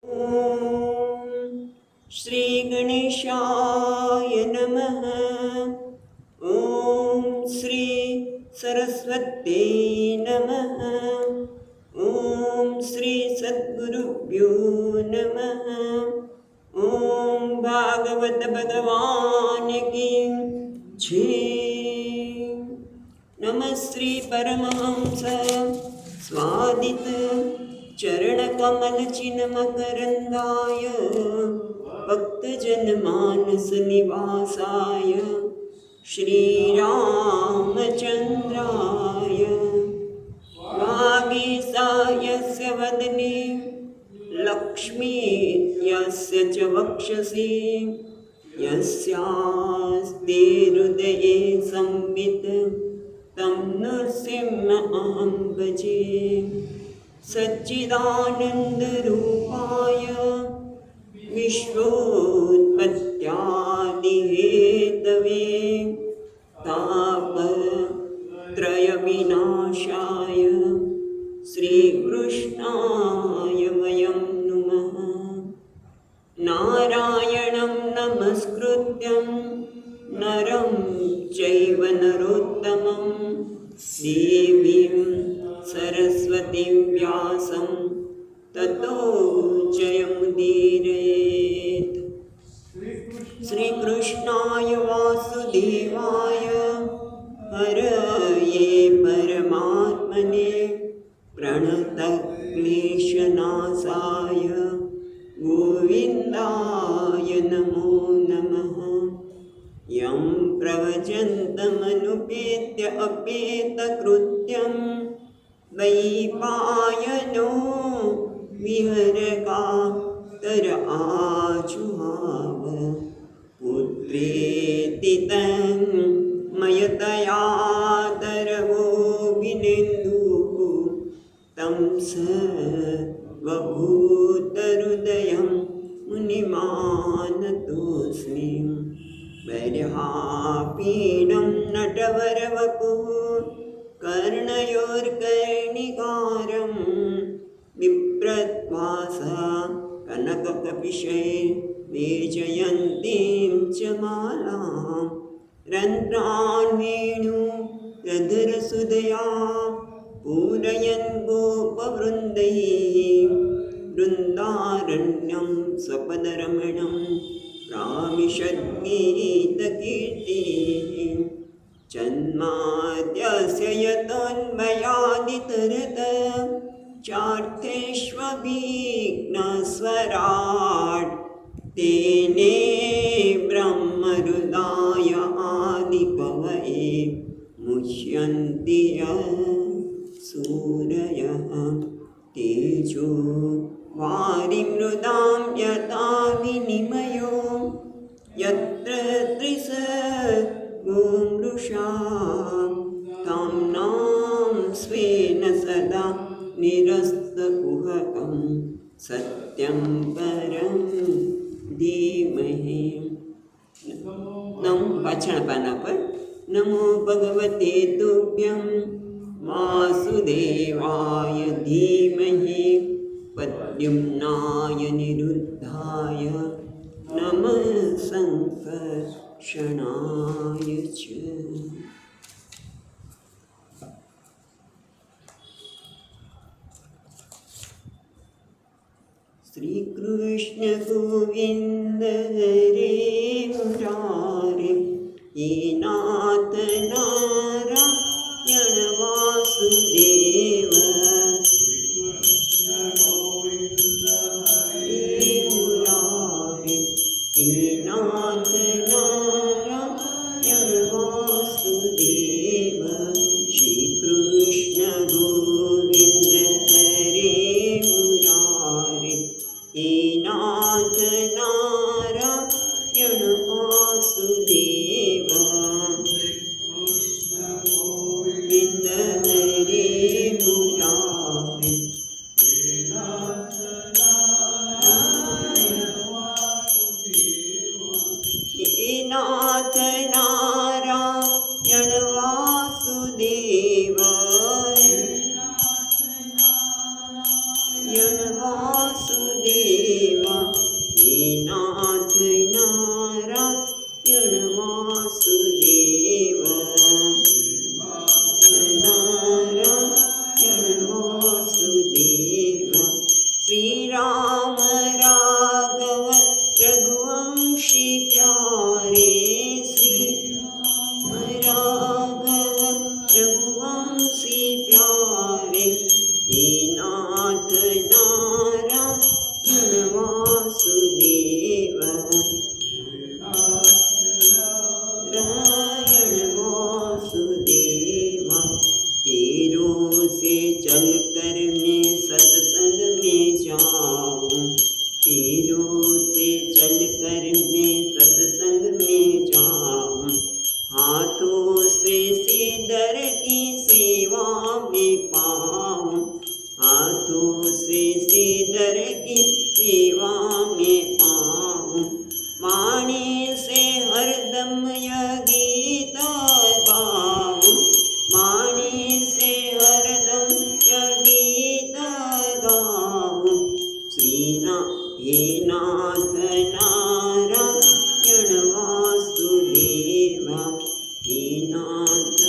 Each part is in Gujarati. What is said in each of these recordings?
ॐ श्री गणेशाय नमः। ॐ श्री सरस्वत्यै नमः। ॐ श्री सद्गुरुभ्यो नमः। ॐ भागवत भगवान की जय। नमः श्री परमहंस स्वादित चरण कमल चिन्मकरंदाय भक्तजन मानस निवासाय श्री रामचंद्राय वागीसायस्य वदने लक्ष्मी यस्य च वक्षसि यस्यास्ते हृदये संवित् तं नृसिंहं भजे। सच्चिदानन्दरूपाय विश्वोत्पत्त्यादिहेतवे तापत्रयविनाशाय श्रीकृष्णाय वयं नुमः। नारायणं नमस्कृत्यं नरं चैव नरोत्तमं देवीं सरस्वतीं व्यासं ततो जयमुदीरयेत्। श्रीकृष्णाय वासुदेवाय हरये परमात्मने प्रणतक्लेशनाशाय गोविन्दाय नमो नमः। यं प्रवचन्तमनुपेत्य अपेतकृत्यं वैपायनो विहरकातर आजुहाव पुत्रेति तन्मयतया तरवो विनेन्दुः तं सर्वभूतहृदयं मुनिमानतोऽस्मि। वराहपीडं नटवरवपुः कर्णयोर्कर्णिकारं बिभ्रद्भासा कनककपिशे वेजयन्तीं च मालां रन्ध्रान् वेणुरधरसुधया पूरयन् गोपवृन्दैः वृन्दारण्यं स्वपदरमणं रामिषद्गीतकीर्तिः। जन्माद्यस्य यतोन्मयादितरत चार्थेष्वभिघ्नस्वराट् तेने ब्रह्महृदाय आदिकवये मुह्यन्ति सूरयः तेजो वारिमृदां यथा विनिमयो यत्र त्रिसर्गो मृषा ताम्नां स्वेन सदा निरस्तकुहकं सत्यं परं धीमहि। पाछळ पाना पर नमो भगवते तुभ्यं वासुदेवाय धीमहि प्रद्युम्नाय निरुद्धाय नमः संकर्षणाय च। श्री कृष्ण गोविंद हरे मुरारे हे नाथ नारायण वासुदेव। हरे मुरारे हे नाथ नारायण वासुदेव। श्री कृष्ण गोविंद हरे मुरारे हे नाथ नारायण वासुदेव। गोविंद हरे राम राघव रघुवंशी प्यारे, श्री राघव रघुवंशी प्यारे, हे नाथ नारायण वासुदेव, नारायण वासुदेवा। पैरों से चल कर मैं सत्संग में जाऊं, पैरों से चल कर मैं सत्संग में जाऊं, हाथों से श्रीधर की सेवा में पाऊं, हाथों से श्रीधर की सेवा में पाऊं, वाणी से हरदम यह गीत गाऊं, वाणी से हरदम यह गीत गाऊं, हे नाथ नारायण वासुदेवा, हे नाथ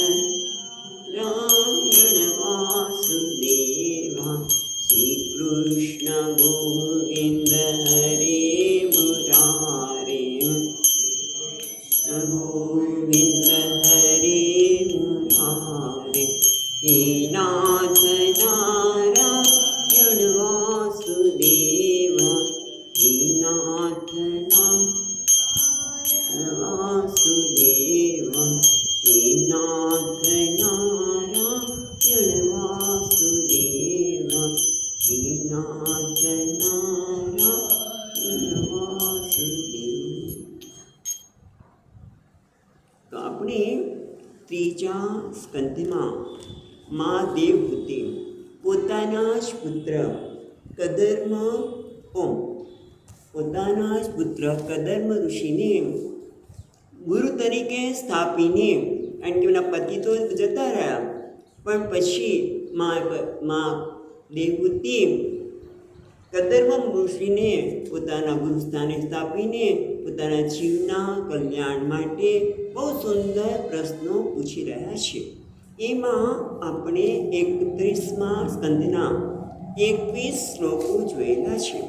नारायण वासुदेवा। श्री कृष्ण गोविंद हरे मुरारे, गोविंद हरे मुरारे, हे नाथ नारायण वासुदेवा, हे नाथ नारायण वासुदेवा, हे नाथ नारायण वासुदेवा, हे नाथ नारायण वासुदेव। તો આપણે ત્રીજા સ્કંધમાં મા દેવહૂતિ પોતાના જ પુત્ર કદર્મ પોતાના જ પુત્ર કદર્મ ઋષિને ગુરુ તરીકે સ્થાપીને, કારણ કે એના પતિ તો જતા રહ્યા, પણ પછી મા દેવહૂતિ કદર્મ ઋષિને પોતાના ગુરુ સ્થાને સ્થાપીને પોતાના જીવના કલ્યાણ માટે બહુ સુંદર પ્રશ્નો પૂછી રહ્યા છે. એમાં આપણે 31મા સ્કંદના 21 શ્લોકો જોયેલા છે,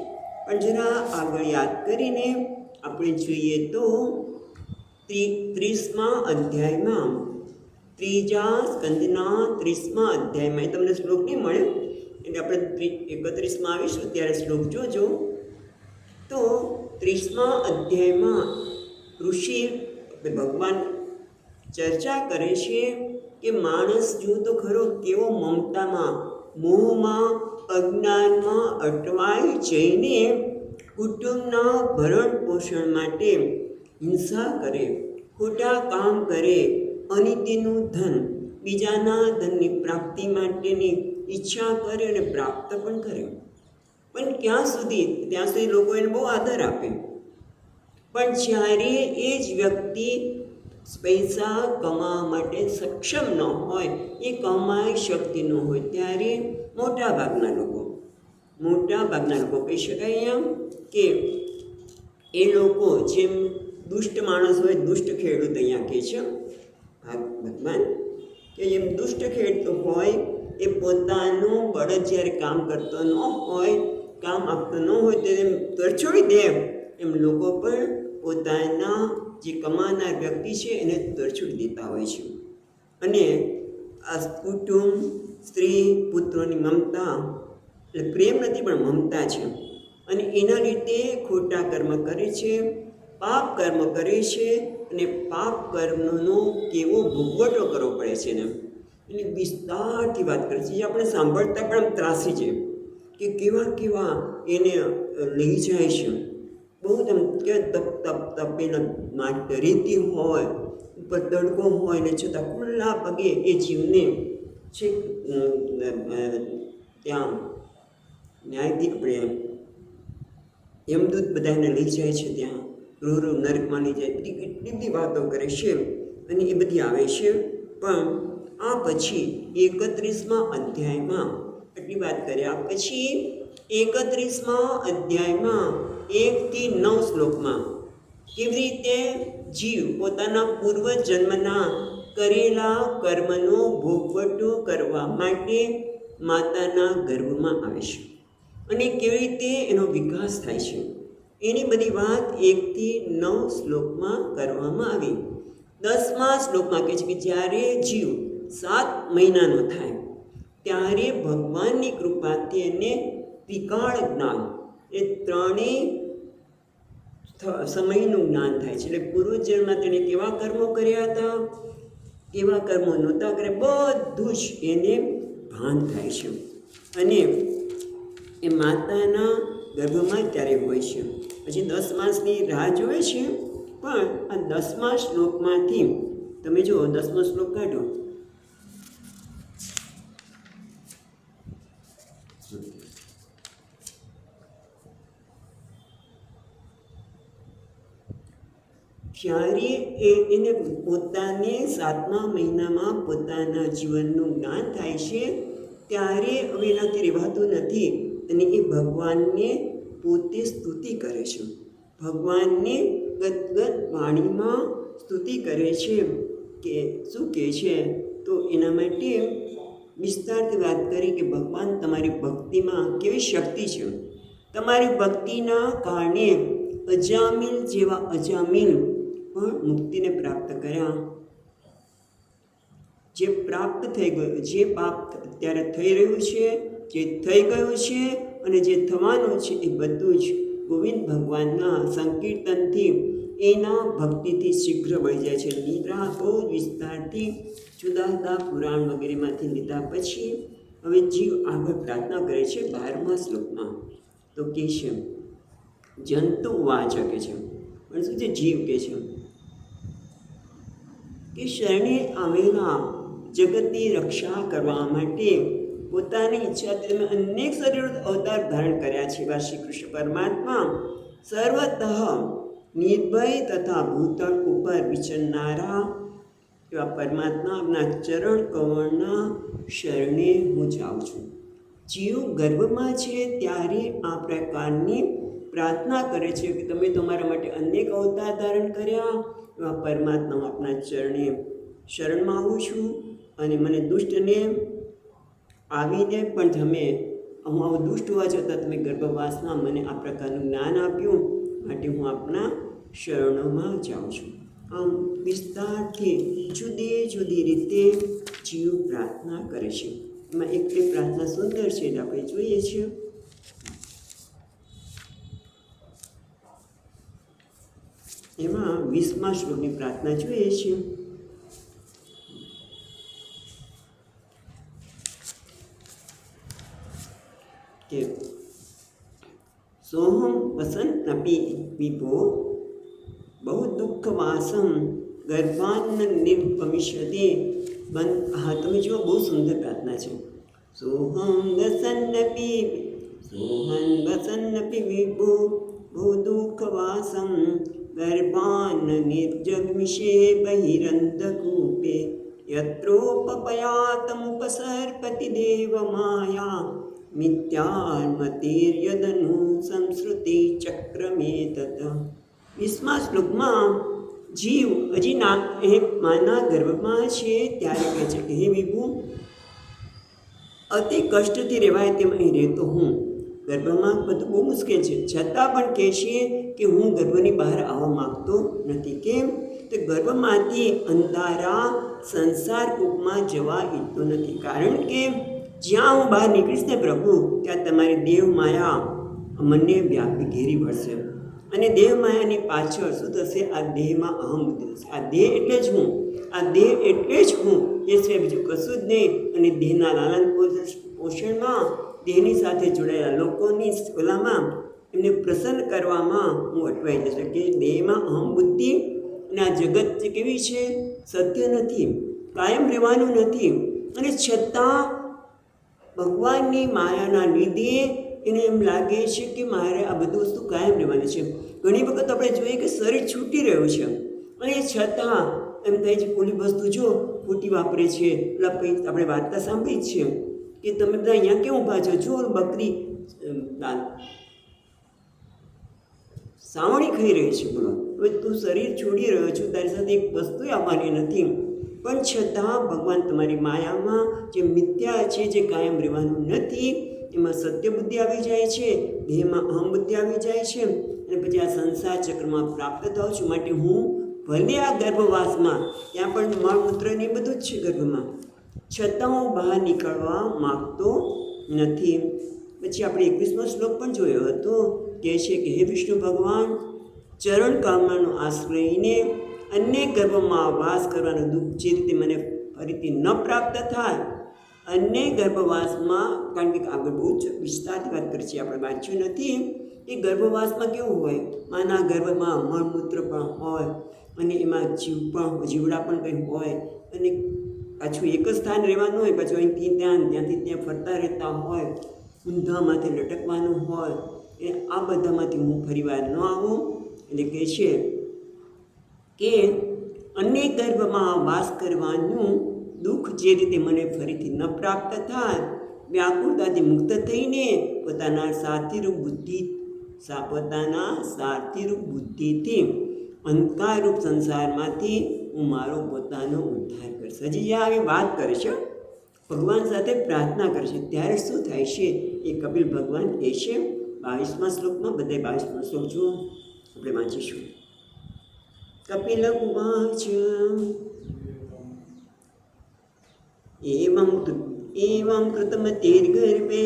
પણ જરા આગળ યાદ કરીને આપણે જોઈએ તો 30મા અધ્યાયમાં, ત્રીજા સ્કંદના 30મા અધ્યાયમાં તમને શ્લોક નહીં મળે, એટલે આપણે 31માં આવીશું ત્યારે શ્લોક જોજો. તો 30મા અધ્યાયમાં ઋષિ ભગવાન ચર્ચા કરે છે કે માણસ જો તો ખરો કેવો મમતામાં, મોહમાં, અજ્ઞાનમાં અટવાઈ જઈને કુટુંબના ભરણ પોષણ માટે હિંસા કરે, ખોટા કામ કરે, અનિતિનું ધન, બીજાના ધનની પ્રાપ્તિ માટેની ઈચ્છા કરે અને પ્રાપ્ત પણ કરે. પણ ત્યાં સુધી લોકો એને બહુ આદર આપે, પણ જ્યારે એ જ વ્યક્તિ પૈસા કમાવા માટે સક્ષમ ન હોય, એ કમાઈ શકતી ન હોય, ત્યારે મોટાભાગના લોકો કહી શકાય એમ કે એ લોકો જેમ દુષ્ટ માણસ હોય, દુષ્ટ ખેડૂત અહીંયા કહે છે ભગવાન કે જેમ દુષ્ટ ખેડૂત હોય એ પોતાનું બળદ જ્યારે કામ કરતો ન હોય, કામ આપતો ન હોય તેને તરછોડી દે, એમ લોકો પણ પોતાના જે કમાનાર વ્યક્તિ છે એને તરછોડી દેતા હોય છે. અને આ કુટુંબ, સ્ત્રી, પુત્રોની મમતા, એટલે પ્રેમ નથી પણ મમતા છે, અને એના લીધે ખોટા કર્મ કરે છે, પાપ કર્મ કરે છે, અને પાપ કર્મનો કેવો ભોગવટો કરવો પડે છે ને એની વિસ્તારથી વાત કરે છે, જે આપણે સાંભળતા પણ આમ ત્રાસી છે કે કેવા એને લઈ જાય છે. બહુ તેમ કે તપેલા રેતી હોય, ઉપર તડકો હોય ને છતાં ખુલ્લા પગે એ જીવને છેક ત્યાં ન્યાયથી આપણે યમદૂત બધાને લઈ જાય છે, ત્યાં ક્રૂર નરકમાં લઈ જાય, એટલી બધી વાતો કરે છે અને એ બધી આવે છે. પણ આ પછી 31મા અધ્યાયમાં એટલી વાત કર્યા પછી 31મા અધ્યાયમાં 1 થી 9 શ્લોકમાં કેવી રીતે જીવ પોતાના પૂર્વજન્મના કરેલા કર્મનો ભોગવટો કરવા માટે માતાના ગર્ભમાં આવે છે, અને કેવી રીતે એનો વિકાસ થાય છે એની બધી વાત 1 થી 9 શ્લોકમાં કરવામાં આવી. 10મા શ્લોકમાં કહે છે કે જ્યારે જીવ 7 મહિનાનો થાય ત્યારે ભગવાનની કૃપાથી એને ત્રિકાળ જ્ઞાન, એ ત્રણેય સમયનું જ્ઞાન થાય છે. એટલે પૂર્વજન્મમાં તેણે કેવા કર્મો કર્યા હતા, કેવા કર્મો નહોતા કર્યા, બધું જ એને ભાન થાય છે. અને એ માતાના ગર્ભમાં ત્યારે હોય છે. પછી 10 માસની રાહ જોવે છે. પણ આ 10મા શ્લોકમાંથી તમે જુઓ, 10મો શ્લોક કાઢો. ત્યારે એને પોતાને 7મા મહિનામાં પોતાના જીવનનું જ્ઞાન થાય છે. ત્યારે હવે એનાથી રહેવાતું નથી અને એ ભગવાનને પોતે સ્તુતિ કરે છે. ભગવાનને ગદગદ વાણીમાં સ્તુતિ કરે છે. કે શું કહે છે? તો એના માટે વિસ્તારથી વાત કરી કે ભગવાન તમારી ભક્તિમાં કેવી શક્તિ છે. તમારી ભક્તિના કારણે અજામિલ જેવા અજામિલ પણ મુક્તિને પ્રાપ્ત કર્યા. જે પ્રાપ્ત થઈ ગયું, જે પાપ અત્યારે થઈ રહ્યું છે, જે થઈ ગયું છે અને જે થવાનું છે, એ બધું જ ગોવિંદ ભગવાનના સંકીર્તનથી, એના ભક્તિથી શીઘ્ર વળી જાય છે. લીધા બહુ વિસ્તારથી જુદા જુદા પુરાણ વગેરેમાંથી લીધા પછી હવે જીવ આગળ પ્રાર્થના કરે છે 12મા શ્લોકમાં. તો કહે છે જંતુ વાચ કે છે, પણ શું છે? જીવ કહે છે કે શરણે આવેલા જગતની રક્ષા કરવા માટે પોતાની ઈચ્છાથી તમે અનેક શરીર અવતાર ધારણ કર્યા છે. એવા શ્રી કૃષ્ણ પરમાત્મા સર્વતઃ નિર્ભય તથા ભૂતળ ઉપર વિચરનારા એવા પરમાત્મા આપના ચરણ કમળના શરણે હું જાઉં છું. જીવ ગર્ભમાં છે ત્યારે આ પ્રકારની પ્રાર્થના કરે છે કે તમે તમારા માટે અનેક અવતાર ધારણ કર્યા. એવા પરમાત્મા આપના ચરણે શરણમાં આવું છું. અને મને દુષ્ટને આવીને પણ તમે, હું આવું દુષ્ટ હોવા છતાં તમે ગર્ભવાસના મને આ પ્રકારનું જ્ઞાન આપ્યું, માટે હું આપના શરણોમાં જાઉં છું. આમ વિસ્તારથી જુદી જુદી રીતે જીવ પ્રાર્થના કરે છે. એમાં એક પ્રાર્થના સુંદર છે, એટલે આપણે જોઈએ છીએ. એમાં 20મા શ્લોકની પ્રાર્થના જોઈએ છીએ. કે સોહમ વસંતપી વિભો બહુ દુઃખવાસમ ગર્ભાન્ન નિર્ગમિષ્યતિ. હા, તમે જુઓ, બહુ સુંદર પ્રાર્થના છે. સોહમ વસન્નપી વિભો બહુ દુઃખવાસમ ગર્ભાન્ન નિર્જગ્મિષે બહિરંધકૂપે યત્રોપયાતમુપસર્પતિ દેવ માયા મિથ્યાર્મતિર્યદનુ સંસ્કૃતિ ચક્રમેતત. 20મા શ્લોકમાં જીવ હજી માના ગર્ભમાં છે ત્યારે કહે છે કે હે વિભુ, અતિ કષ્ટથી રહેવાય તેમ અહીં રહેતો હું. ગર્ભમાં બધું બહુ મુશ્કેલ છે, છતાં પણ કહે છે કે હું ગર્ભની બહાર આવવા માગતો નથી. કેમ? તો ગર્ભમાંથી અંધારા સંસાર કૂપમાં જવા ઈચ્છતો નથી. કારણ કે જ્યાં હું બહાર નીકળીશ ને પ્રભુ, ત્યાં તમારી દેવ માયા મને વ્યાપી ઘેરી વળશે. અને દેહ માયાની પાછળ શું થશે? આ દેહમાં અહમ બુદ્ધિ થશે. આ દેહ એટલે જ હું, આ દેહ એટલે જ હું, એ સિવાય બીજું કશું જ નહીં. અને દેહના લાલન પોષણમાં, દેહની સાથે જોડાયેલા લોકોની ઓલામાં, એમને પ્રસન્ન કરવામાં હું અટવાઈ જશે. કે દેહમાં અહમ બુદ્ધિ અને આ જગત કેવી છે? સત્ય નથી, કાયમ રહેવાનું નથી. અને છતાં ભગવાનની માયાના લીધે એને એમ લાગે છે કે મારે આ બધી વસ્તુ કાયમ રહેવાની છે. ઘણી વખત આપણે જોઈએ કે શરીર છૂટી રહ્યું છે અને છતાં એમ થાય છે કોની વસ્તુ જો ખોટી વાપરે છે. પેલા આપણે વાર્તા સાંભળી જ છે કે તમે બધા અહીંયા કેમ ઊભા છો? જો બકરી સાવણી ખાઈ રહી છે. બોલો, હવે તું શરીર છોડી રહ્યો છું, તારી સાથે એક વસ્તુ આવવાની નથી. પણ છતાં ભગવાન તમારી માયામાં જે મિથ્યા છે, જે કાયમ રહેવાનું નથી, એમાં સત્ય બુદ્ધિ આવી જાય છે, દેહમાં અહમ બુદ્ધિ આવી જાય છે, અને પછી આ સંસાર ચક્રમાં પ્રાપ્ત થાઉં છું. માટે હું ભલે આ ગર્ભવાસમાં, ત્યાં પણ મળમૂત્ર ને બધું જ છે ગર્ભમાં, છતાં હું બહાર નીકળવા માગતો નથી. પછી આપણે 21મો શ્લોક પણ જોયો હતો, કહે છે કે હે વિષ્ણુ ભગવાન, ચરણ કમળનો આશ્રય લઈને અન્ય ગર્ભમાં વાસ કરવાનું દુઃખ જે રીતે મને ફરીથી ન પ્રાપ્ત થાય, અન્ય ગર્ભવાસમાં, કારણ કે આગળ બહુ જ વિસ્તારથી વાત કરી છે, આપણે વાંચ્યું નથી કે ગર્ભવાસમાં કેવું હોય, માના ગર્ભમાં મળમૂત્ર પણ હોય, અને એમાં જીવડા પણ કંઈ હોય, અને પાછું એક જ સ્થાન રહેવાનું હોય, પાછું અહીંથી ત્યાં, ત્યાંથી ત્યાં ફરતા રહેતા હોય, ઊંધામાંથી લટકવાનું હોય, એ આ બધામાંથી હું ફરીવાર ન આવું. એટલે કહે છે કે અન્ય ગર્ભમાં વાસ કરવાનું દુઃખ જે રીતે મને ફરીથી ન પ્રાપ્ત થાય, વ્યાકુળતાથી મુક્ત થઈને પોતાના સાર્થીરૂપ બુદ્ધિથી અંધકારરૂપ સંસારમાંથી હું મારો પોતાનો ઉદ્ધાર કરીશ. હજી આવી વાત કરે છે, ભગવાન સાથે પ્રાર્થના કરે છે. ત્યારે શું થાય છે એ કપિલ ભગવાન કહે છે 22મા શ્લોકમાં. બધા 22મો શ્લોક જુઓ, આપણે વાંચીશું. કપિલ ઉવાચ એવં કૃતમતિર્ગર્ભે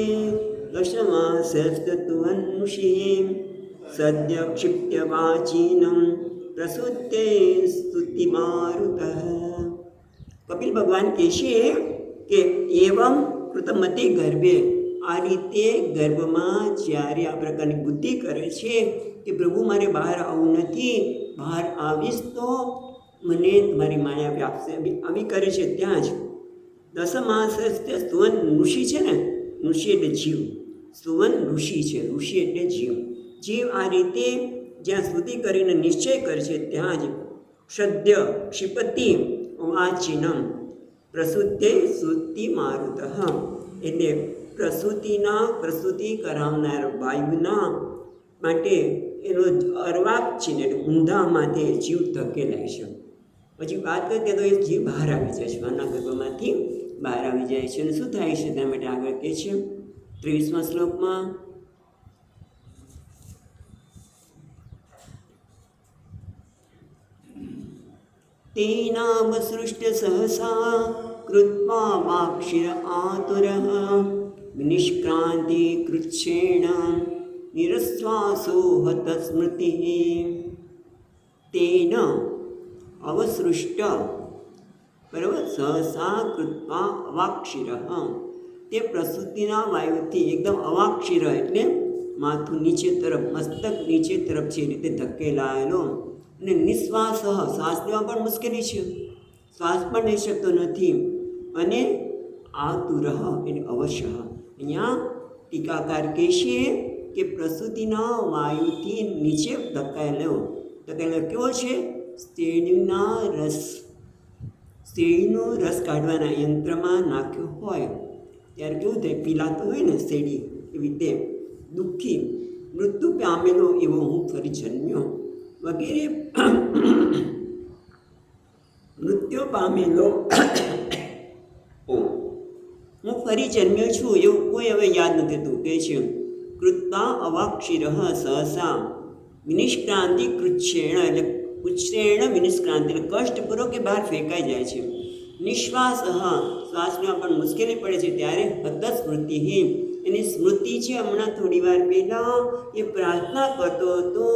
દશમાસસ્તત્વન્ષી સદ્ય ક્ષિપ્ય વાચીનમ પ્રસુતે સ્તુતિમારુતઃ. કપિલ ભગવાન કહે છે કે એવં કૃતમતિ ગર્ભે, આ રીતે ગર્ભમાં જ્યારે આ પ્રકારની બુદ્ધિ કરે છે કે પ્રભુ મારે બહાર આવવું નથી, બહાર આવીશ તો મને તમારી માયા વ્યાપશે, આવી કરે છે, ત્યાં જ દસમાસ સ્તુવન ઋષિ છે ને, ઋષિ એટલે જીવ, સ્તુવન ઋષિ છે, ઋષિ એટલે જીવ. જીવ આ રીતે જ્યાં સ્તુતિ કરીને નિશ્ચય કરે છે, ત્યાં જ સદ્ય ક્ષિપતિ વાચિનમ પ્રસુતે સ્તુતિ મારુતઃ, એટલે પ્રસૂતિ કરાવનાર વાયુના માટે એનો અર્વાક છે ને, એટલે ઊંધામાંથી જીવ ધકેલાય છે. પછી વાત કરીએ તો એ જીવ બહાર આવી જાય છે, માના ગર્ભમાંથી બહાર આવી જાય છે. અને શું થાય છે તેના માટે આગળ કહે છે 23મા શ્લોકમાં, તેનાવસૃષ્ટ સહસા કૃત્વા વાક્ષિર આતુરઃ નિષ્ક્રાંતિ કૃચ્છેણ નિરશ્વાસો હત સ્મૃતિ. તેન અવસૃષ્ટ, બરાબર, સહસા કૃત્વા અવાક્ષિર, તે પ્રસૂતિના વાયુથી એકદમ અવાક્ષિર એટલે માથું નીચે તરફ, મસ્તક નીચે તરફ છે, રીતે ધકેલાયેલો, અને નિશ્વાસ, શ્વાસ લેવા પણ મુશ્કેલી છે, શ્વાસ પણ લઈ શકતો નથી, અને આતુર એટલે અવશ્ય. અહીંયા ટીકાકાર કહે છે કે પ્રસૂતિના વાયુથી નીચે ધકેલાયેલો કેવો છે, શેરડીનો રસ કાઢવાના યંત્રમાં નાખ્યો હોય ત્યારે કેવું થાય, પીલાતો હોય ને શેરડી, એવી રીતે દુઃખી મૃત્યુ પામેલો એવો હું ફરી જન્મ્યો વગેરે. મૃત્યુ પામેલો હું ફરી જન્મ્યો છું એવું કોઈ હવે યાદ નથી થતું. કહે છે કૃત્વા અવાક્ષિર સહસા વિનિષ્ક્રાંતિ કૃચ્છેણ, એટલે કૃચ્છેણ વિનિષ્ક્રાંતિ એટલે કષ્ટપૂર્વક કે બહાર ફેંકાઈ જાય છે. નિશ્વાસ, શ્વાસ લેવા પણ મુશ્કેલી પડે છે, ત્યારે હત સ્મૃતિ, એની સ્મૃતિ છે. હમણાં થોડી વાર પહેલાં એ પ્રાર્થના કરતો હતો,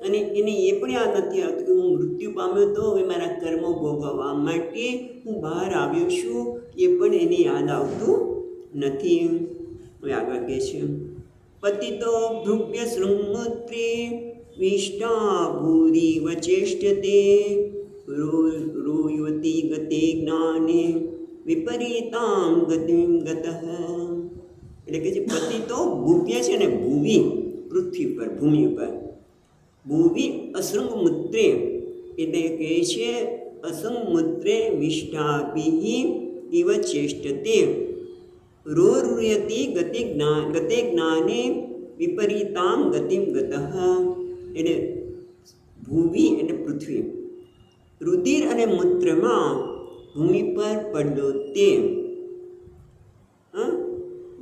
અને એને એ પણ યાદ નથી આવતું કે હું મૃત્યુ પામ્યો તો હવે મારા કર્મો ભોગવવા માટે હું બહાર આવ્યો છું, એ પણ એને યાદ આવતું નથી. હવે આગળ કહે છે પતિતો ભૃગ્ય શૃંગમૂત્રે વિષ્ટા ભૂરી વચેષ્ટતે રોયુતિ ગતે જ્ઞાને વિપરીતામ ગતિમ ગતઃ. એટલે કે જે પતિતો ભૂવ્ય છે ને, ભૂવિ પૃથ્વી પર, ભૂમિ પર, ભૂવિ અશૃંગમૂત્રે એટલે કહે છે અશૃંગમૂત્રે વિષ્ટાભિ ઇવ ચેષ્ટતે રોરુયતિ ગતે જ્ઞાને વિપરીતામ ગતિમ ગતઃ. એટલે ભૂવિ એટલે પૃથ્વી, રુધિર અને મૂત્રમાં ભૂમિ પર પડ્યો તે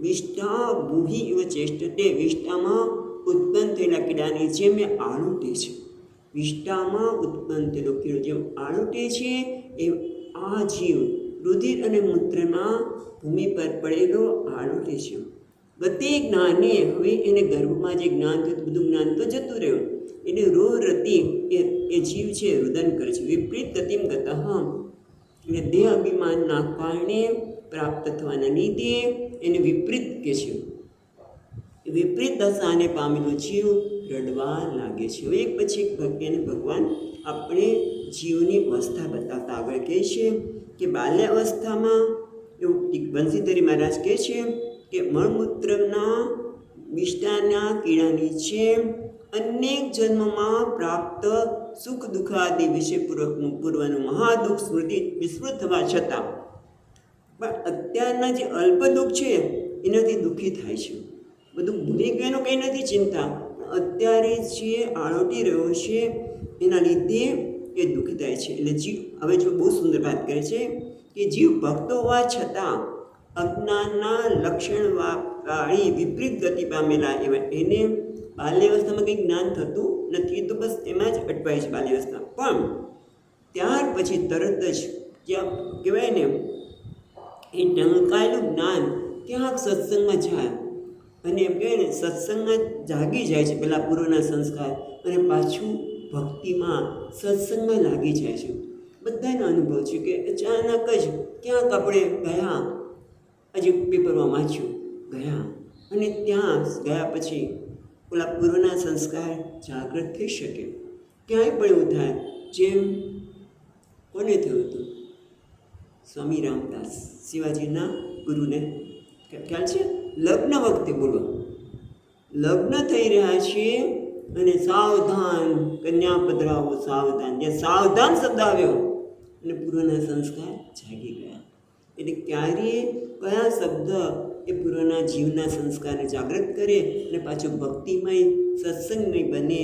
વિષ્ટા ભૂહિ ઇવ ચેષ્ટતે, વિષ્ટામાં ઉત્પન્ન થયેલા કીડાની જેમ એ આળોટે છે. વિષ્ટામાં ઉત્પન્ન થયેલો કીડો જેમ આળોટે છે એ આ જીવ રુધિર અને મૂત્રમાં ભૂમિ પર પડેલો આળોટે છે. ગતે જ્ઞાને, હવે એને ગર્ભમાં જે જ્ઞાન થયું બધું જ્ઞાન તો જતું રહ્યું, એટલે રોરતી એ જીવ છે રુદન કરે છે. વિપરીત ગતિમ ગતઃ, એટલે દેહ અભિમાનના કારણે પ્રાપ્ત થવાના લીધે એને વિપરીત કે છે. વિપરીત દશાને પામેલો જીવ રડવા લાગે છે. એક પછી એક ભક્તિને ભગવાન આપણે જીવની અવસ્થા બતાવતા આગળ કહે છે કે બાલ્ય અવસ્થામાં એવું બંસીધરી મહારાજ કહે છે કે મળમૂત્રના વિષ્ટાના કીડાની જેમ અનેક જન્મમાં પ્રાપ્ત સુખ દુઃખાદી વિશે પૂર્વનું મહાદુઃખ સ્મૃતિ વિસ્મૃત થવા છતાં પણ અત્યારના જે અલ્પ દુઃખ છે એનાથી દુઃખી થાય છે. બધું ભૂલી ગયાનું કંઈ નથી ચિંતા, અત્યારે જે આળોટી રહ્યો છે એના લીધે એ દુઃખી થાય છે. એટલે જીવ હવે જો બહુ સુંદર વાત કરે છે કે જીવ ભક્તો હોવા છતાં અજ્ઞાનના લક્ષણવાળી વિપરીત ગતિ પામેલા એવા એને બાલ્યાવસ્થામાં કંઈ જ્ઞાન થતું નથી, તો બસ એમાં જ અટવાય છે બાલ્યાવસ્થા. પણ ત્યાર પછી તરત જ જ્યાં કહેવાય ને એ ઢંકાયેલું જ્ઞાન ક્યાંક સત્સંગમાં જાય અને એમ કહેવાય ને સત્સંગમાં જાગી જાય છે પેલા પૂર્વના સંસ્કાર, અને પાછું ભક્તિમાં સત્સંગમાં લાગી જાય છે. બધાનો અનુભવ છે કે અચાનક જ ક્યાંક આપણે ગયા, હજી પેપરમાં વાંચ્યું ગયા, અને ત્યાં ગયા પછી પેલા પૂર્વના સંસ્કાર જાગૃત થઈ શકે. ક્યાંય પણ એવું થાય જેમ કોને થયું હતું, સ્વામી રામદાસ શિવાજીના ગુરુને ખ્યાલ છે, લગ્ન વખતે બોલો લગ્ન થઈ રહ્યા છે અને સાવધાન કન્યા પધરાવો સાવધાન, જે સાવધાન શબ્દ આવ્યો અને પૂર્વના સંસ્કાર જાગી ગયા. એટલે ક્યારેય કયા શબ્દ એ પૂર્વના જીવના સંસ્કારને જાગૃત કરે અને પાછો ભક્તિમય સત્સંગમય બને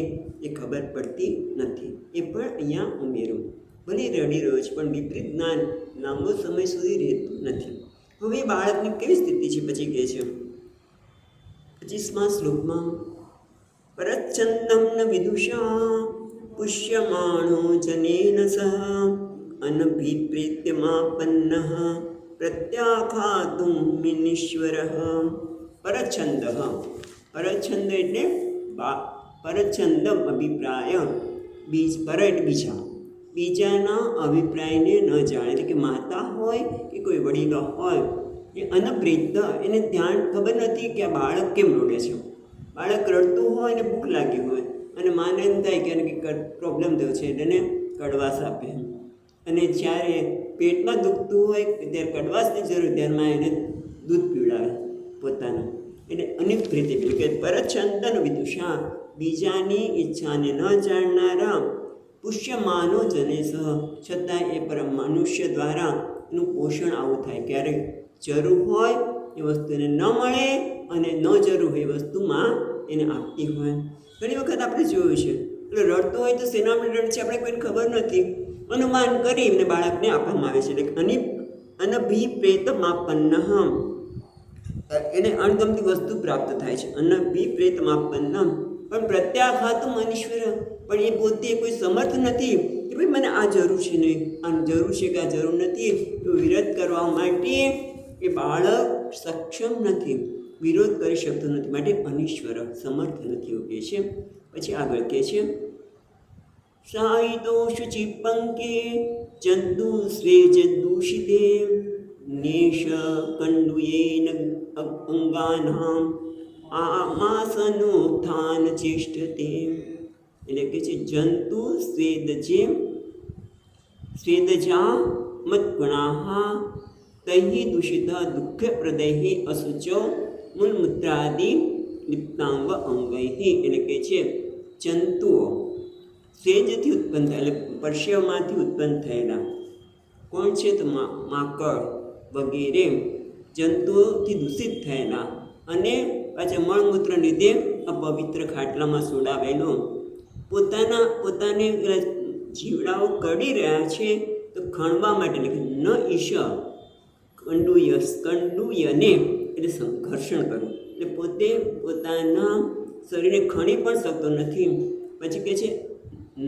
એ ખબર પડતી નથી. એ પણ અહીંયા ઉમેરું. ભલે રડી રહ્યો છે પણ વિપરીત જ્ઞાન લાંબો સમય સુધી રહેતું નથી. હવે બાળકની કેવી સ્થિતિ છે પછી કહે છે 25મા શ્લોકમાં, પરચ્છન્દં ન વિદુષા પુષ્યમાણો જનેન સહ અનભિપ્રેત્યમાપન્નઃ પ્રત્યાખાતું મિનીશ્વરઃ. પરચ્છન્દ, પરચ્છન્દ એટલે પરચ્છન્દમ અભિપ્રાય, પર એટલે બીજા, બીજાના અભિપ્રાયને ન જાણે. એટલે કે માતા હોય કે કોઈ વડીલો હોય એ અનભ્રિત, એને ધ્યાન ખબર નથી કે આ બાળક કેમ રડે છે. બાળક રડતું હોય ને ભૂખ લાગી હોય અને માને એમ થાય કે એને કંઈક પ્રોબ્લેમ થયો છે એટલે એને કડવાશ આપે, અને જ્યારે પેટમાં દુખતું હોય ત્યારે કડવાશની જરૂર, ત્યારમાં એને દૂધ પીવડાવે પોતાનું. એટલે અનિભ્રિત એટલે કે પરચ્છન્દન વિદુષા, બીજાની ઈચ્છાને ન જાણનારા પુષ્યમાનો જને સહ, છતાં એ પરમ મનુષ્ય દ્વારા એનું પોષણ આવું થાય. ક્યારેક જરૂર હોય એ વસ્તુને ન મળે અને ન જરૂર હોય એ વસ્તુમાં એને આપતી હોય. ઘણી વખત આપણે જોયું છે એટલે રડતો હોય તો શેના માટે રડ છે આપણે કોઈને ખબર નથી, અનુમાન કરીને બાળકને આપવામાં આવે છે. એટલે અનભિપ્રેતમાપન્ન, એને અણગમતી વસ્તુ પ્રાપ્ત થાય છે. અનભિપ્રેતમાપન્ન, પણ પ્રત્યાઘાતું મનીશ્વર, પણ એ પોતે કોઈ સમર્થ નથી કે ભાઈ મને આ જરૂર છે નહીં, આ જરૂર છે કે આ જરૂર નથી, તો વિરોધ કરવા માટે એ બાળક સક્ષમ નથી, વિરોધ કરી શકતો નથી, માટે અનિશ્વર, સમર્થ નથી એવું કહે છે. પછી આગળ કહે છે, સાહિતોષુ ચિપંકે જંતુ સ્વેજ દૂષિતે નેશ કંડુયેન અંગાનામ આમાસનોત્થાન ચેષ્ટતે. એટલે કે છે જંતુ સ્વેદ જે સ્વેદજા મત્ગુણાહ તૈ દૂષિત દુઃખપ્રદૈ અશુચો મૂલમૂત્રાદિ લિપ્તાંગ અંગૈ. એટલે કે છે જંતુઓ સ્વેજથી ઉત્પન્ન થયેલા, એટલે પરસેવામાંથી ઉત્પન્ન થયેલા કોણ છે તો માકડ વગેરે જંતુઓથી દૂષિત થયેલા, અને પાછા મળમૂત્ર લીધે અપવિત્ર ખાટલામાં સોડાવેલો પોતાને જીવડાઓ કડી રહ્યા છે તો ખણવા માટે, એટલે કે ન ઈશ કંડુયને, એટલે ઘર્ષણ કરવું, એટલે પોતે પોતાના શરીરને ખણી પણ શકતો નથી. પછી કહે છે ન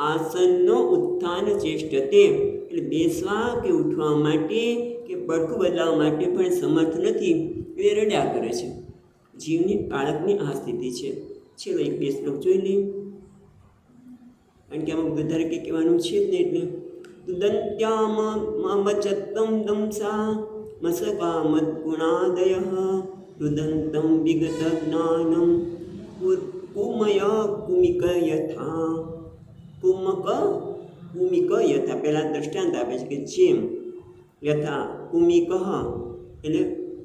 આસનનો ઉત્થાન ચેષ્ટતે, એટલે બેસવા કે ઉઠવા માટે કે પડખું બદલાવવા માટે પણ સમર્થ નથી, એ રડ્યા કરે છે. જીવની બાળકની આ સ્થિતિ છે. છેલ્લો એક બે શ્લોક જોઈ લઈએ, કારણ કે આમાં વધારે કંઈ કહેવાનું છે જ નહીં. એટલે દંત્યામચત્તમ દંસા મસકામદગુણાદય રુદંતમ વિગત જ્ઞાનમ કુમય કુમિક યથા. કુમિક યથા પહેલાં દ્રષ્ટાંત આપે છે કે જેમ યથા કુમિક એટલે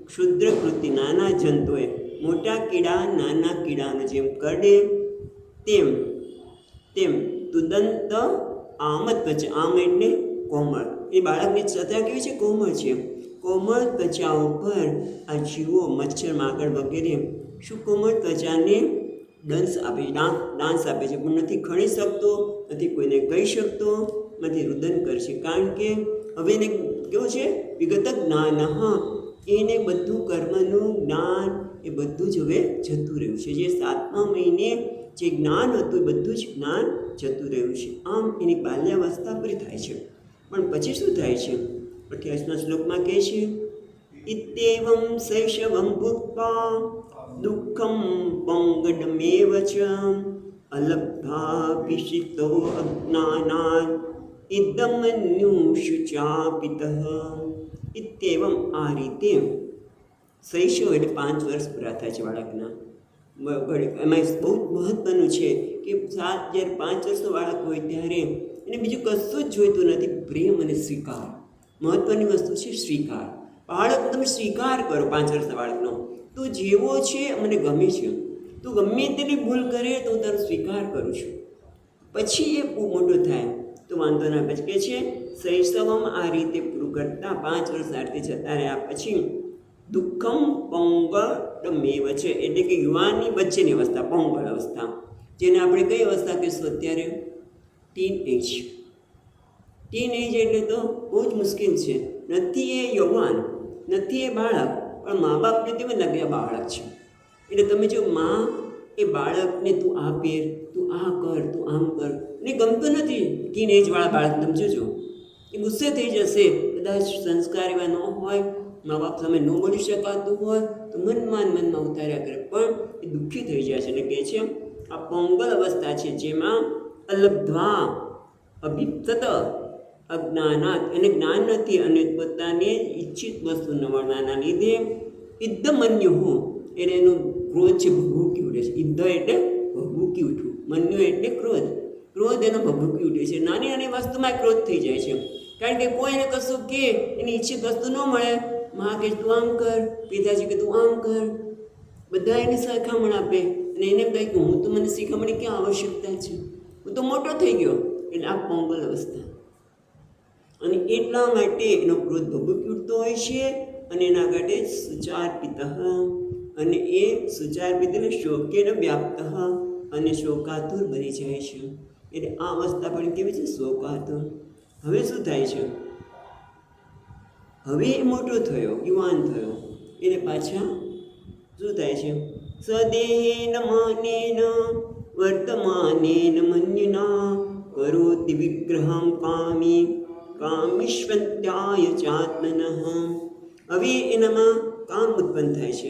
ક્ષુદ્ર કૃતિ નાના જંતુએ મોટા કીડા નાના કીડાને જેમ કરડે તેમ તેમ તુદંત આમદ ત્વચા, આમ એટલે કોમળ, એ બાળકની ત્વચા કેવી છે? કોમળ છે. કોમળ ત્વચા ઉપર આ જીવો મચ્છર માકડ વગેરે શું કોમળ ત્વચાને દંશ આપે, ડાન્સ આપે છે, પણ નથી ખણી શકતો, નથી કોઈને કહી શકતો, નથી રુદન કરશે. કારણ કે હવે એને કેવું છે? વિગત જ્ઞાન. એને બધું કર્મનું જ્ઞાન એ બધું જ હવે જતું રહ્યું છે. જે 7મા મહિને જે જ્ઞાન હતું એ બધું જ જ્ઞાન જતું રહ્યું છે. આમ એની બાલ્યાવસ્થા પૂરી થાય છે. પણ પછી શું થાય છે? 28મા શ્લોકમાં કહે છે ઇત્યેવં શૈશવં ભૂત્વા દુઃખમ પંગડમેવ ચ અલબ્ધાભિષિતો અજ્ઞાનાદ ઇદમન્યુષુચાપિતઃ. ઇત્યેવં આ રીતે શૈશવ એટલે 5 વર્ષ પૂરા થાય છે બાળકના. એમાં બહુ મહત્ત્વનું છે કે જ્યારે 5 વર્ષનું બાળક હોય ત્યારે એને બીજું કશું જ જોઈતું નથી, પ્રેમ અને સ્વીકાર. મહત્ત્વની વસ્તુ છે સ્વીકાર. બાળક તમે સ્વીકાર કરો 5 વર્ષના બાળકનો, તું જેવો છે મને ગમે છે, તું ગમે તેની ભૂલ કરે તો હું તારો સ્વીકાર કરું છું. પછી એ મોટો થાય તો વાંધો ના. પછી કે છે શૈશવમ આ રીતે પૂરું કરતાં 5 વર્ષ આ રીતે જતા રહ્યા પછી દુઃખમ પંગળમેવ છે, એટલે કે યુવાનની વચ્ચેની અવસ્થા, પંગળ અવસ્થા, જેને આપણે કઈ અવસ્થા કહીશું અત્યારે? ટીન એજ. ટીન એજ એટલે તો બહુ જ મુશ્કેલ છે. નથી એ યુવાન, નથી એ બાળક, પણ મા બાપને તેમાં લાગે બાળક છે. એટલે તમે જો મા એ બાળકને તું આ પહેર, તું આ કર, તું આમ કર, ને ગમતું નથી ટીન એજવાળા બાળક, તમે જોજો એ ગુસ્સે થઈ જશે. કદાચ સંસ્કાર એવા ન હોય, મા બાપ સામે ન બોલી શકાતું હોય તો મનમાં ઉતાર્યા કરે, પણ એ દુઃખી થઈ જાય છે. એટલે કહે છે આ પંગલ અવસ્થા છે જેમાં અલબ્ધ્વા અભિપ્સત અજ્ઞાનાત, એને જ્ઞાન નથી અને પોતાને ઈચ્છિત વસ્તુ ન મળવાના લીધે ઇદ્ધમન્યુ એને એનું ક્રોધ છે ભભૂકી ઉઠે છે. ઇદ્ધ એટલે ભભૂકી ઉઠવું, મન્યુ એટલે ક્રોધ. ક્રોધ એનો ભભૂકી ઉઠે છે. નાની નાની વસ્તુમાં ક્રોધ થઈ જાય છે. કારણ કે કોઈને કશું કે એની ઈચ્છિત વસ્તુ ન મળે, મા કે તું આમ કર, પિતાજી કે તું આમ કર, બધા એને શીખામણ આપે અને એને કહે કે હું તો મને શીખામણી ક્યાં આવશ્યકતા છે, હું તો મોટો થઈ ગયો. એટલે આ પંગલ અવસ્થા. અને એટલા માટે એનો ક્રોધ ભભૂકી ઉઠતો હોય છે અને એના કાંઠે સુચાર્પિત, અને એ સુચાર્પિત એટલે શોકેન વ્યાપ્ત અને શોકાતુર બની જાય છે. એટલે આ અવસ્થા પણ કેવી છે? શોકાતુર. હવે શું થાય છે? હવે એ મોટો થયો, યુવાન થયો, એટલે પાછા શું થાય છે? સદેહેન માનેન વર્તમાનેન મન્યુના કરોતિ વિગ્રહં કામીશ્વત્યાય ચાત્મનઃ. હવે એનામાં કામ ઉત્પન્ન થાય છે.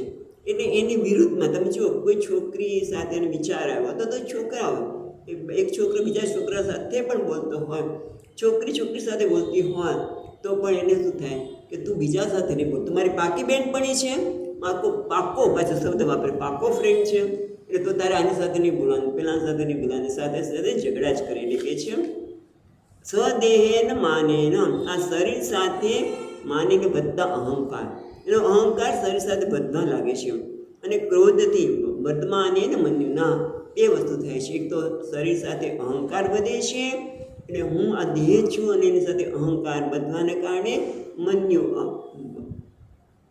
એટલે એની વિરુદ્ધમાં તમે જુઓ, કોઈ છોકરી સાથે એને વિચાર આવ્યો તો છોકરાઓ, એક છોકરો બીજા છોકરા સાથે પણ બોલતો હોય, છોકરી સાથે બોલતી હોય તો પણ એને શું થાય કે તું બીજા સાથે નહીં બોલ, તમારી પાકી બેનપણી છે, પાકો પાછો શબ્દ વાપરે, પાકો ફ્રેન્ડ છે, એટલે તો તારે આની સાથે નહીં બોલવાનું, પેલા સાથે નહીં બોલવાનું, સાથે ઝઘડા જ કરીને કહે છે સ્વદેહેન માનેન. આ શરીર સાથે માને કે બધા અહંકાર, એનો અહંકાર શરીર સાથે બધા લાગે છે. અને ક્રોધથી વર્તમાને ને મન્યુના બે વસ્તુ થાય છે. એક તો શરીર સાથે અહંકાર વધે છે, એટલે હું આ દેહ છું અને એની સાથે અહંકાર વધવાને કારણે મન્યુ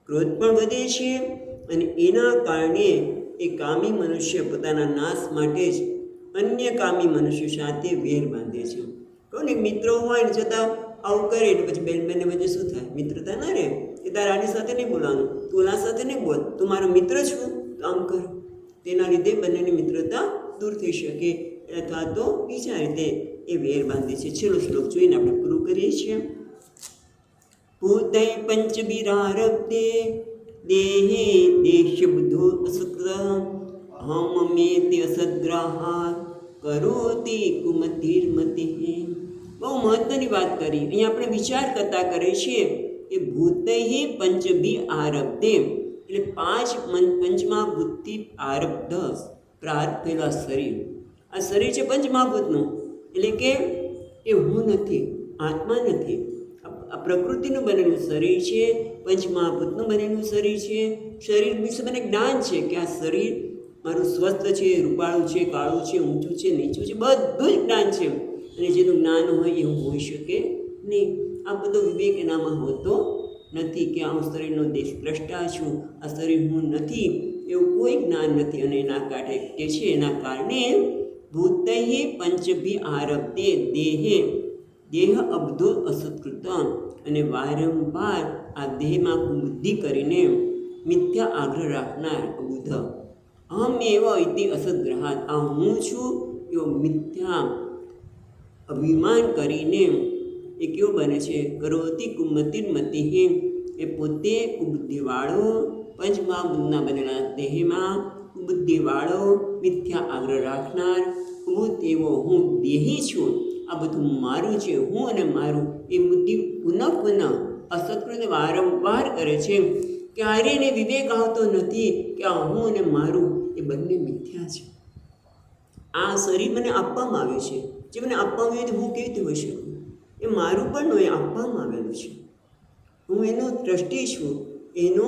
ક્રોધ પણ વધે છે. અને એના કારણે એ કામી મનુષ્ય પોતાના નાશ માટે જ અન્ય કામી મનુષ્યો સાથે વેર બાંધે છે. કહું ને મિત્રો હોય ને છતાં આવું કરે એટલે પછી બેન વચ્ચે શું થાય? મિત્રતા ના રહે. એ તારે આની સાથે નહીં બોલવાનું, તું ઓલા સાથે નહીં બોલ, તું મારો મિત્ર છું તો આમ કર. તેના લીધે બંનેની મિત્રતા દૂર થઈ શકે, અથવા તો બીજા રીતે એ વેર બાંધે છે. છેલ્લો શ્લોક જોઈને આપણે પૂરું કરીએ છીએ. ભૂતૈ પંચબીરારબ્ધે દેહે દેશબુદ્ધો અસક્ર અહમેતિ અસદ્ગ્રાહાત કરોતિ કુમતિર્મતિ. બહુ મહત્વની વાત કરી. અહીંયા આપણે વિચાર કરતા કરીએ છીએ કે ભૂતૈ પંચભી આરબ્ધે, એટલે પંચમહાભૂતથી આરબ્ધ, પ્રારબ્ધ થયેલા શરીર. આ શરીર છે પંચમહાભૂતનું, એટલે કે એ હું નથી, આત્મા નથી. આ પ્રકૃતિનું બનેલું શરીર છે, પંચમહાભૂતનું બનેલું શરીર છે. શરીર વિશે મને જ્ઞાન છે કે આ શરીર મારું સ્વસ્થ છે, રૂપાળું છે, કાળું છે, ઊંચું છે, નીચું છે, બધું જ જ્ઞાન છે. અને જેનું જ્ઞાન હોય એવું હોઈ શકે નહીં. આ બધો વિવેક એનામાં હોતો નથી કે હું શરીરનો દ્રષ્ટા છું, આ શરીર હું નથી, એવું કોઈ જ્ઞાન નથી. અને એના કારણે કે છે, એના કારણે ભૂતૈ પંચભી આરબ્ધે દેહે, દેહ અબધો અસત્કૃત, અને વારંવાર આ દેહમાં બુદ્ધિ કરીને મિથ્યા આગ્રહ રાખનાર અબુધ, અહમ એવ ઇતિ અસદ્ગ્રહાત, આ હું છું એવો મિથ્યા અભિમાન કરીને એ કેવો બને છે? કરોતિ કુમતિર્મતિ, એ પોતે કુબુદ્ધિવાળો, પંચમહાભૂતના બનેલા દેહમાં કુબુદ્ધિવાળો, મિથ્યા આગ્રહ રાખનાર, હું તેવો હું દેહી છું, આ બધું મારું છે, હું અને મારું, એ બુદ્ધિ પુનઃ પુનઃ અસત્કૃત વારંવાર કરે છે. ક્યારે એને વિવેક આવતો નથી કે આ હું અને મારું એ બંને મિથ્યા છે. આ શરીર મને આપવામાં આવ્યું છે, જે મને આપવામાં આવ્યું હું કેવી રીતે હોઈ શકું? એ મારું પણ નહીં, આપવામાં આવેલું છે. હું એનો ટ્રસ્ટી છું, એનો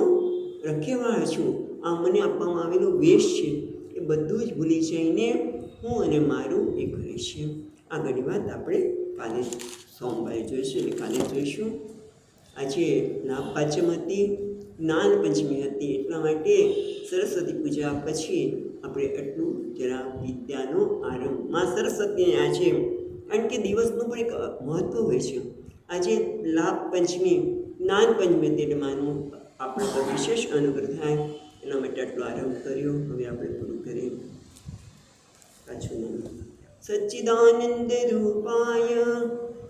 રખેવાળ છું. આ મને આપવામાં આવેલું વેશ છે, એ બધું જ ભૂલી જઈને હું અને મારું એ કરે છે. આગળની વાત આપણે કાલે સોમવારે જોઈશું, એટલે કાલે જોઈશું. આજે નાગપાંચમ હતી, જ્ઞાન પંચમી હતી, એટલા માટે સરસ્વતી પૂજા પછી આપણે એટલું જરા વિદ્યાનો આરંભ માં સરસ્વતી આજે, કારણ કે દિવસનું પણ એક મહત્ત્વ હોય છે. આજે લાભ પંચમી, જ્ઞાન પંચમી એટલે માનું આપણા પર વિશેષ અનુગ્રહ થાય, એના માટે આટલો આરંભ કર્યો. હવે આપણે પૂરું કરીએ. પાછું સચ્ચિદાનંદ રૂપાય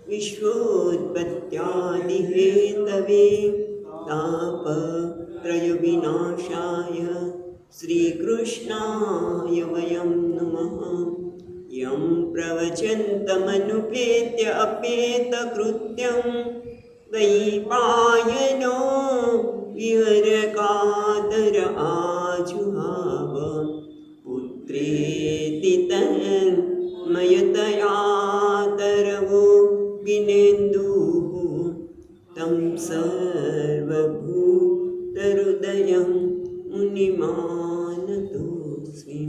વિશ્વોત્પત્યાદિહેતવે તાપત્રય વિનાશાય શ્રીકૃષ્ણાય વયં નમઃ. યં પ્રવચन्तમનુપેત્ય અપેતકૃત્યં દ્વૈપાયનો વિહરકાતર આજુહાવ. પુત્રેતિ તન્મયતયાતરવો વિનેन्दુઃ तं સર્વભૂતહૃદયં મુનિમાનતોऽસ્મि.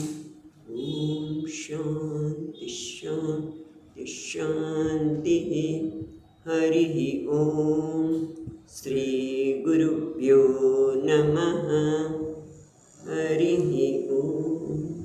ઓમ શાંતિ શાંતિ શાંતિઃ. હરિઃ ઓમ. શ્રી ગુરુભ્યો નમઃ. હરિઃ ઓમ.